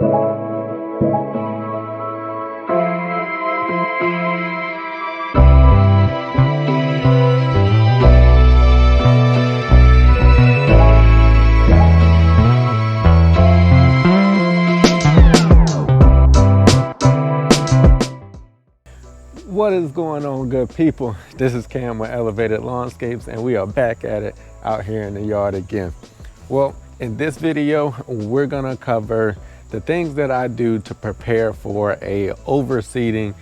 What is going on, good people? This is Cam with Elevated Lawnscapes, and we are back at it out here in the yard again. Well, in this video, we're gonna cover the things that I do to prepare for a overseeding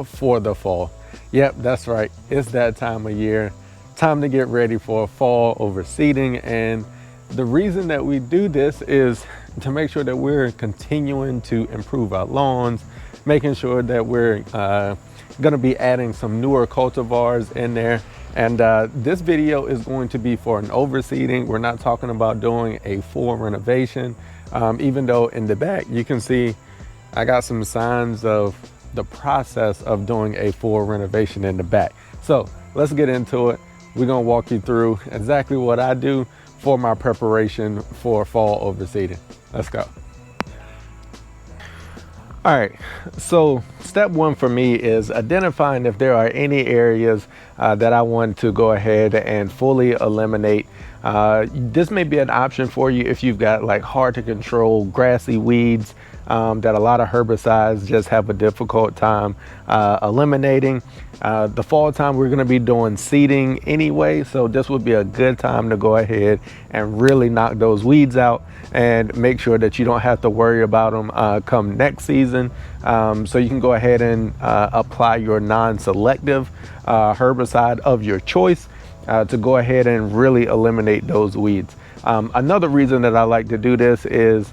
for the fall. Yep, that's right. It's that time of year. Time to get ready for fall overseeding. And the reason that we do this is to make sure that we're continuing to improve our lawns, making sure that we're going to be adding some newer cultivars in there. And this video is going to be for an overseeding. We're not talking about doing a full renovation, even though in the back you can see I got some signs of the process of doing a full renovation in the back. So let's get into it. We're going to walk you through exactly what I do for my preparation for fall overseeding. Let's go. All right, so step one for me is identifying if there are any areas that I want to go ahead and fully eliminate. This may be an option for you if you've got like hard to control grassy weeds that a lot of herbicides just have a difficult time eliminating. The fall time, we're gonna be doing seeding anyway, so this would be a good time to go ahead and really knock those weeds out and make sure that you don't have to worry about them come next season. So you can go ahead and apply your non-selective herbicide of your choice to go ahead and really eliminate those weeds. Another reason that I like to do this is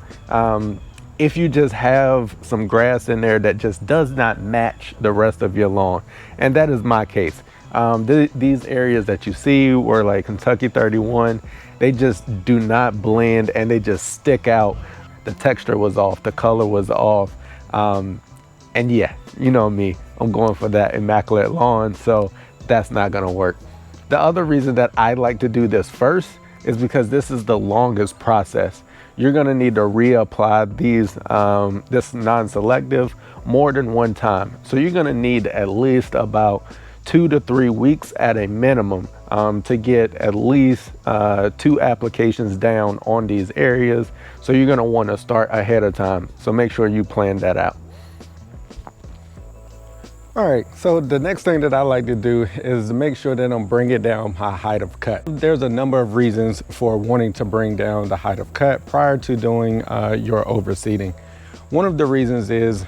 if you just have some grass in there that just does not match the rest of your lawn, and that is my case. These areas that you see were like Kentucky 31, they just do not blend and they just stick out. The texture was off, the color was off. And yeah, you know me, I'm going for that immaculate lawn, so that's not gonna work. The other reason that I like to do this first is because this is the longest process. You're gonna need to reapply this non-selective more than one time. So you're gonna need at least about 2 to 3 weeks at a minimum to get at least 2 applications down on these areas. So you're gonna wanna start ahead of time. So make sure you plan that out. All right, so the next thing that I like to do is to make sure that I'm bringing down my height of cut. There's a number of reasons for wanting to bring down the height of cut prior to doing your overseeding. One of the reasons is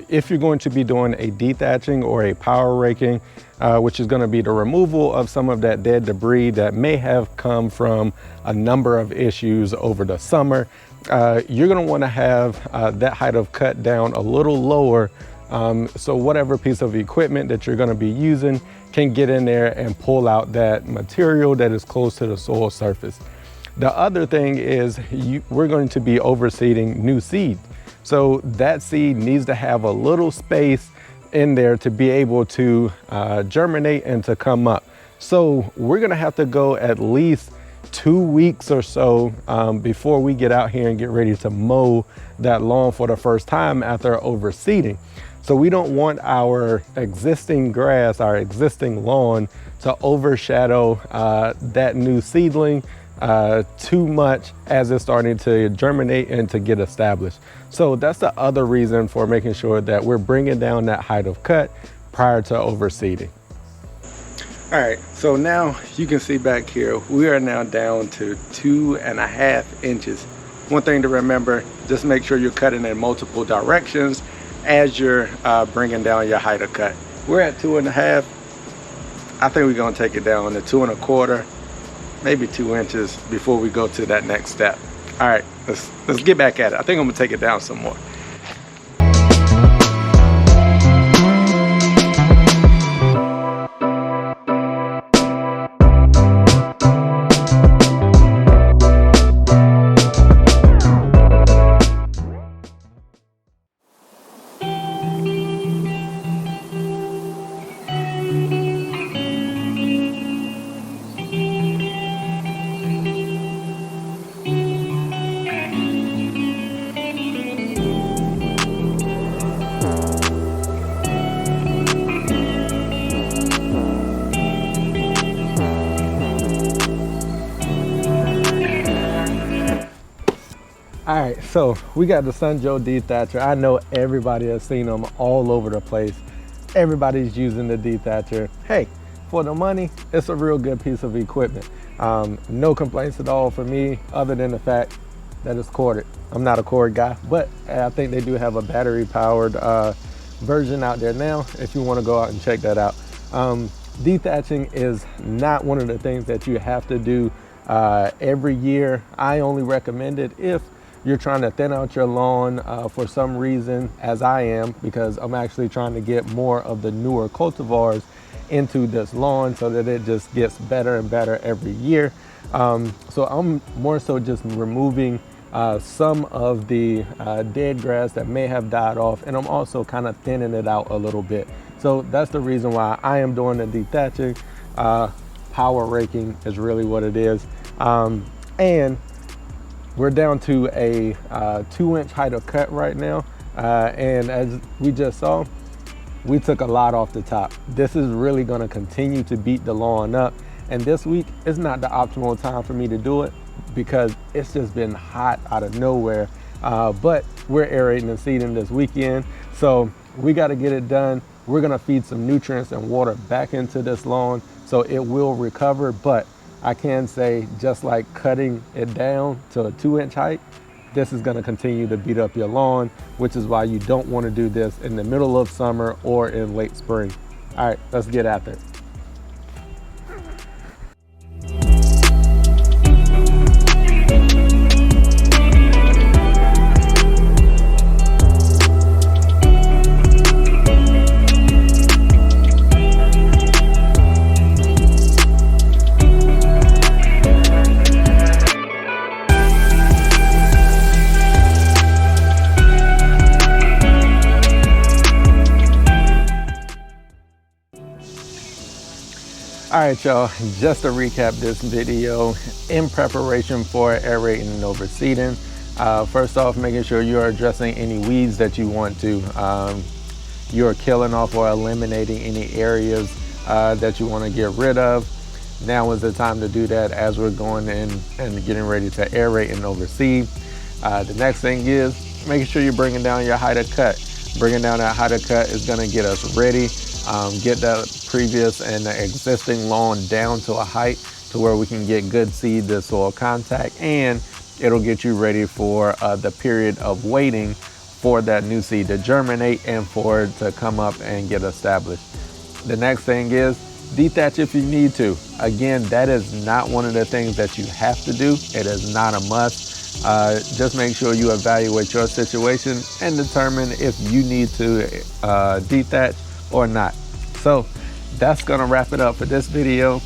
if you're going to be doing a dethatching or a power raking, which is going to be the removal of some of that dead debris that may have come from a number of issues over the summer, you're going to want to have that height of cut down a little lower. So whatever piece of equipment that you're going to be using can get in there and pull out that material that is close to the soil surface. The other thing is we're going to be overseeding new seed. So that seed needs to have a little space in there to be able to germinate and to come up. So we're going to have to go at least 2 weeks or so before we get out here and get ready to mow that lawn for the first time after overseeding. So we don't want our existing grass, our existing lawn to overshadow that new seedling too much as it's starting to germinate and to get established. So that's the other reason for making sure that we're bringing down that height of cut prior to overseeding. All right, so now you can see back here, we are now down to 2.5 inches. One thing to remember, just make sure you're cutting in multiple directions as you're bringing down your height of cut. We're at 2.5. I think we're gonna take it down to 2.25, maybe 2 inches before we go to that next step. All right, let's get back at it. I think I'm gonna take it down some more. All right, so we got the Sun Joe dethatcher. I know everybody has seen them all over the place. Everybody's using the dethatcher. Hey, for the money, it's a real good piece of equipment. No complaints at all for me, other than the fact that it's corded. I'm not a cord guy, but I think they do have a battery powered version out there now if you want to go out and check that out. Dethatching is not one of the things that you have to do every year. I only recommend it if you're trying to thin out your lawn for some reason, as I am, because I'm actually trying to get more of the newer cultivars into this lawn so that it just gets better and better every year. So I'm more so just removing some of the dead grass that may have died off, and I'm also kind of thinning it out a little bit. So that's the reason why I am doing the dethatching. Power raking is really what it is. And we're down to a 2-inch height of cut right now. And as we just saw, we took a lot off the top. This is really gonna continue to beat the lawn up. And this week is not the optimal time for me to do it because it's just been hot out of nowhere. But we're aerating and seeding this weekend. So we gotta get it done. We're gonna feed some nutrients and water back into this lawn so it will recover. But I can say, just like cutting it down to a 2-inch height, this is gonna continue to beat up your lawn, which is why you don't wanna do this in the middle of summer or in late spring. All right, let's get after it. All right, y'all, just to recap this video, in preparation for aerating and overseeding, first off, making sure you're addressing any weeds that you want to. You're killing off or eliminating any areas that you want to get rid of. Now is the time to do that as we're going in and getting ready to aerate and overseed. The next thing is making sure you're bringing down your height of cut. Bringing down that height of cut is going to get us ready. Get the previous and the existing lawn down to a height to where we can get good seed to soil contact, and it'll get you ready for the period of waiting for that new seed to germinate and for it to come up and get established. The next thing is dethatch if you need to. Again, that is not one of the things that you have to do. It is not a must. Just make sure you evaluate your situation and determine if you need to dethatch or not. So that's gonna wrap it up for this video.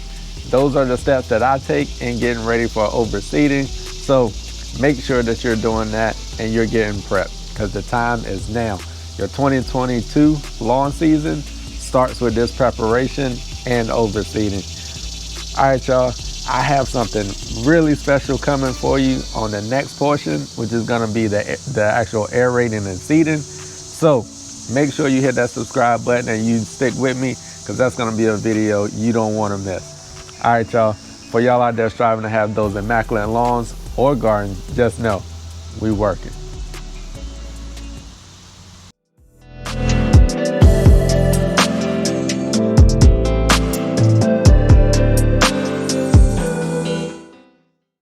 Those are the steps that I take in getting ready for overseeding. So make sure that you're doing that and you're getting prepped, because the time is now. Your 2022 lawn season starts with this preparation and overseeding. All right, y'all, I have something really special coming for you on the next portion, which is gonna be the actual aerating and seeding. So make sure you hit that subscribe button and you stick with me, because that's gonna be a video you don't wanna miss. All right, y'all, for y'all out there striving to have those immaculate lawns or gardens, just know we working.